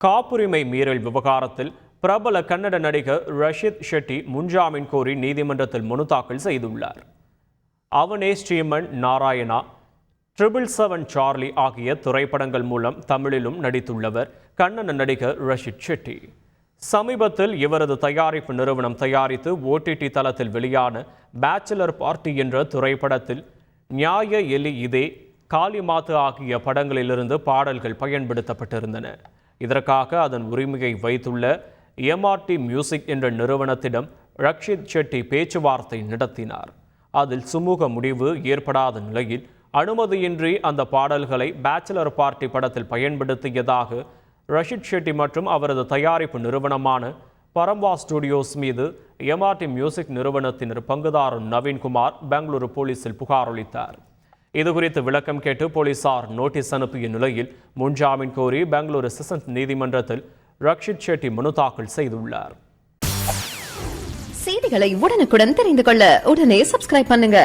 காப்புரிமை மீறல் விவகாரத்தில் பிரபல கன்னட நடிகர் ரஷித் ஷெட்டி முன்ஜாமீன் கோரி நீதிமன்றத்தில் மனு தாக்கல் செய்துள்ளார். அவனே ஸ்ரீமன் நாராயணா, 777 சார்லி ஆகிய திரைப்படங்கள் மூலம் தமிழிலும் நடித்துள்ளவர் கன்னட நடிகர் ரஷித் ஷெட்டி. சமீபத்தில் இவரது தயாரிப்பு நிறுவனம் தயாரித்து OTT தளத்தில் வெளியான பேச்சுலர் பார்ட்டி என்ற திரைப்படத்தில் நியாய எலி இதே, காளிமாத்து ஆகிய படங்களிலிருந்து பாடல்கள் பயன்படுத்தப்பட்டிருந்தன. இதற்காக அதன் உரிமையை வைத்துள்ள MRT மியூசிக் என்ற நிறுவனத்திடம் ரஷித் ஷெட்டி பேச்சுவார்த்தை நடத்தினார். அதில் சுமூக முடிவு ஏற்படாத நிலையில் அனுமதியின்றி அந்த பாடல்களை பேச்சுலர் பார்ட்டி படத்தில் பயன்படுத்தியதாக ரஷித் ஷெட்டி மற்றும் அவரது தயாரிப்பு நிறுவனமான பரம்பா ஸ்டுடியோஸ் மீது MRT மியூசிக் நிறுவனத்தினர் பங்குதாரர் நவீன்குமார் பெங்களூரு போலீசில் புகார் அளித்தார். இதுகுறித்து விளக்கம் கேட்டு போலீசார் நோட்டீஸ் அனுப்பிய நிலையில் முன்ஜாமீன் கோரி பெங்களூரு செஷன்ஸ் நீதிமன்றத்தில் ரஷித் ஷெட்டி மனு தாக்கல் செய்துள்ளார். செய்திகளை உடனுக்குடன் தெரிந்து கொள்ள உடனே சப்ஸ்கிரைப் பண்ணுங்க.